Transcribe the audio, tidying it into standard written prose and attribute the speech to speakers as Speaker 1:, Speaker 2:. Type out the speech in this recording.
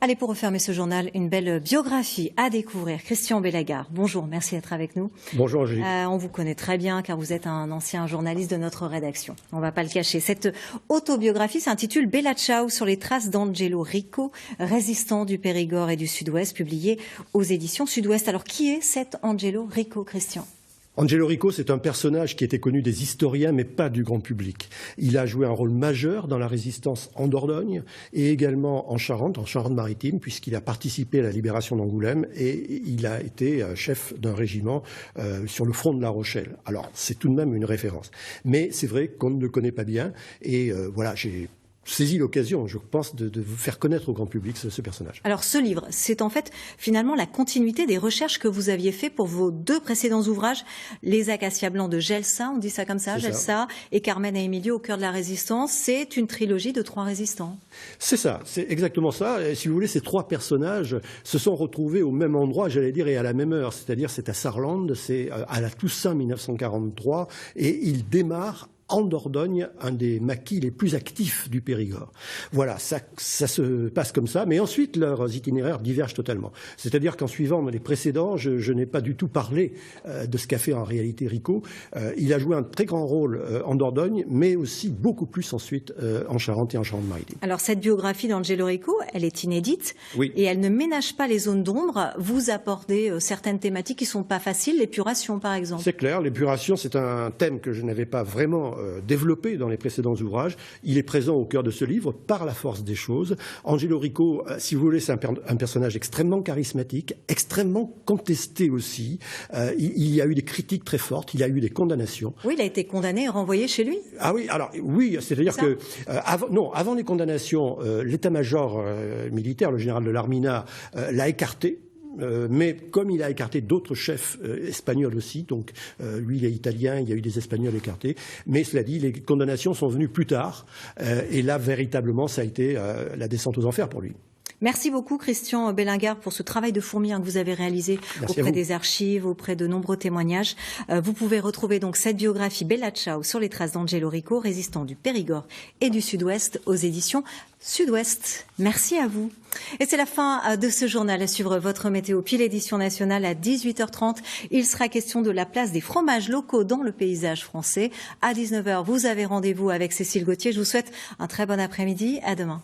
Speaker 1: Allez, pour refermer ce journal, une belle biographie à découvrir. Christian Bellaguer, bonjour, merci d'être avec nous.
Speaker 2: Bonjour Angélique.
Speaker 1: On vous connaît très bien car vous êtes un ancien journaliste de notre rédaction. On ne va pas le cacher. Cette autobiographie s'intitule Bella Ciao sur les traces d'Angelo Rico, résistant du Périgord et du Sud-Ouest, publié aux éditions Sud-Ouest. Alors, qui est cet Angelo Rico, Christian ?
Speaker 2: Angelo Rico, c'est un personnage qui était connu des historiens, mais pas du grand public. Il a joué un rôle majeur dans la résistance en Dordogne et également en Charente-Maritime, puisqu'il a participé à la libération d'Angoulême et il a été chef d'un régiment sur le front de La Rochelle. Alors, c'est tout de même une référence. Mais c'est vrai qu'on ne le connaît pas bien et voilà, j'ai saisi l'occasion, je pense, de vous faire connaître au grand public ce personnage.
Speaker 1: Alors ce livre, c'est en fait finalement la continuité des recherches que vous aviez fait pour vos deux précédents ouvrages, Les Acacias Blancs de Gelsa, on dit ça comme ça, Gelsa, et Carmen et Emilio au cœur de la résistance. C'est une trilogie de 3 résistants. C'est
Speaker 2: ça, c'est exactement ça. Et si vous voulez, ces 3 personnages se sont retrouvés au même endroit, j'allais dire, et à la même heure. C'est-à-dire, c'est à Saarland, c'est à la Toussaint 1943, et ils démarrent en Dordogne, un des maquis les plus actifs du Périgord. Voilà, ça se passe comme ça, mais ensuite leurs itinéraires divergent totalement. C'est-à-dire qu'en suivant les précédents, je n'ai pas du tout parlé de ce qu'a fait en réalité Rico. Il a joué un très grand rôle en Dordogne, mais aussi beaucoup plus ensuite en Charente et en Charente-Maritime.
Speaker 1: Alors cette biographie d'Angelo Rico, elle est inédite,
Speaker 2: oui,
Speaker 1: et elle ne ménage pas les zones d'ombre. Vous apportez certaines thématiques qui ne sont pas faciles, l'épuration par exemple.
Speaker 2: C'est clair, l'épuration c'est un thème que je n'avais pas vraiment développé dans les précédents ouvrages. Il est présent au cœur de ce livre par la force des choses. Angelo Rico, si vous voulez, c'est un personnage extrêmement charismatique, extrêmement contesté aussi. Il y a eu des critiques très fortes, il y a eu des condamnations.
Speaker 1: Oui, il a été condamné et renvoyé chez lui.
Speaker 2: Ah oui, alors oui, c'est-à-dire que avant les condamnations, l'état-major militaire, le général de l'Armina, l'a écarté. Mais comme il a écarté d'autres chefs espagnols aussi, donc lui il est italien, il y a eu des Espagnols écartés, mais cela dit, les condamnations sont venues plus tard, et là véritablement ça a été la descente aux enfers pour lui.
Speaker 1: Merci beaucoup Christian Bellaguer pour ce travail de fourmilière que vous avez réalisé auprès des archives, auprès de nombreux témoignages. Vous pouvez retrouver donc cette biographie Bella Ciao sur les traces d'Angelo Rico, résistant du Périgord et du Sud-Ouest aux éditions Sud-Ouest. Merci à vous. Et c'est la fin de ce journal. À suivre votre météo, puis l'édition nationale à 18h30. Il sera question de la place des fromages locaux dans le paysage français. À 19h, vous avez rendez-vous avec Cécile Gauthier. Je vous souhaite un très bon après-midi. À demain.